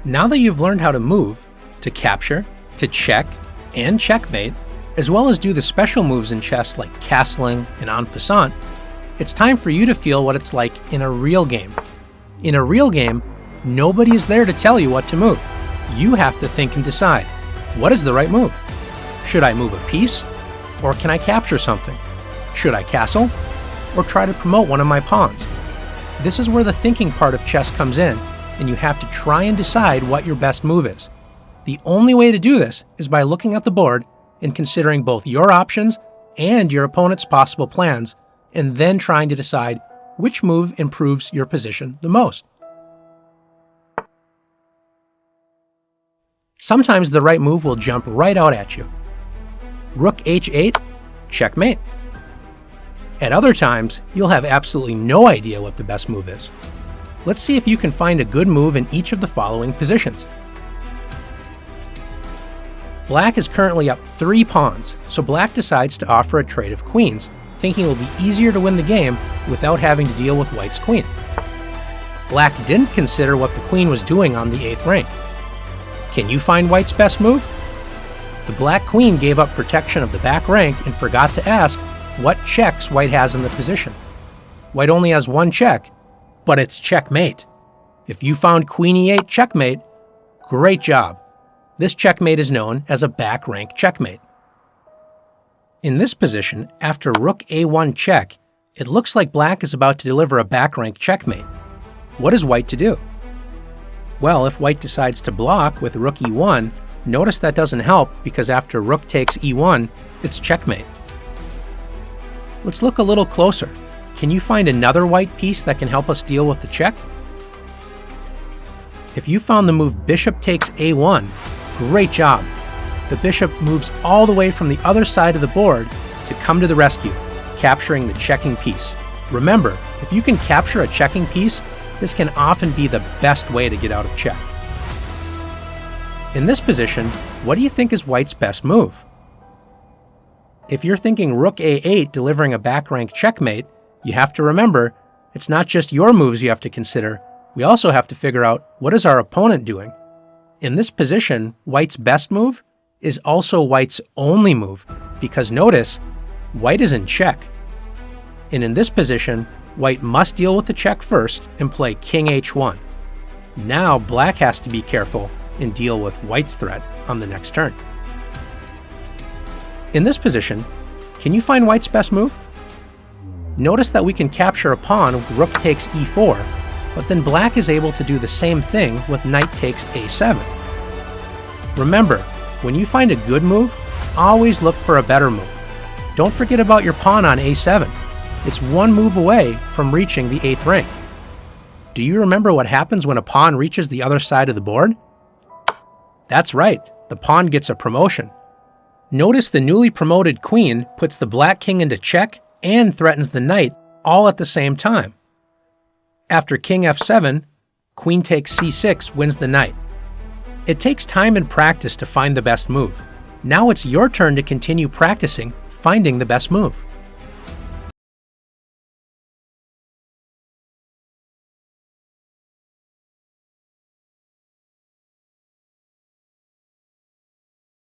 Now that you've learned how to move, to capture, to check, and checkmate, as well as do the special moves in chess like castling and en passant, it's time for you to feel what it's like in a real game. In a real game, nobody is there to tell you what to move. You have to think and decide, what is the right move? Should I move a piece? Or can I capture something? Should I castle? Or try to promote one of my pawns? This is where the thinking part of chess comes in, and you have to try and decide what your best move is. The only way to do this is by looking at the board and considering both your options and your opponent's possible plans, and then trying to decide which move improves your position the most. Sometimes the right move will jump right out at you. Rook h8, checkmate. At other times, you'll have absolutely no idea what the best move is. Let's see if you can find a good move in each of the following positions. Black is currently up 3 pawns, so Black decides to offer a trade of queens, thinking it will be easier to win the game without having to deal with White's queen. Black didn't consider what the queen was doing on the 8th rank. Can you find White's best move? The Black queen gave up protection of the back rank and forgot to ask what checks White has in the position. White only has 1 check, but it's checkmate. If you found Queen e8 checkmate, great job. This checkmate is known as a back rank checkmate. In this position, after Rook a1 check, it looks like Black is about to deliver a back rank checkmate. What is White to do? Well, if White decides to block with Rook e1, notice that doesn't help because after Rook takes e1, it's checkmate. Let's look a little closer. Can you find another White piece that can help us deal with the check? If you found the move Bishop takes a1, great job. The bishop moves all the way from the other side of the board to come to the rescue, capturing the checking piece. Remember, if you can capture a checking piece, this can often be the best way to get out of check. In this position, what do you think is White's best move? If you're thinking Rook a8 delivering a back rank checkmate, you have to remember, it's not just your moves you have to consider, we also have to figure out what is our opponent doing. In this position, White's best move is also White's only move, because notice, White is in check. And in this position, White must deal with the check first and play King h1. Now Black has to be careful and deal with White's threat on the next turn. In this position, can you find White's best move? Notice that we can capture a pawn with Rook takes e4, but then Black is able to do the same thing with Knight takes a7. Remember, when you find a good move, always look for a better move. Don't forget about your pawn on a7. It's 1 move away from reaching the 8th rank. Do you remember what happens when a pawn reaches the other side of the board? That's right, the pawn gets a promotion. Notice the newly promoted queen puts the Black king into check and threatens the knight all at the same time. After King f7, Queen takes c6 wins the knight. It takes time and practice to find the best move. Now it's your turn to continue practicing finding the best move.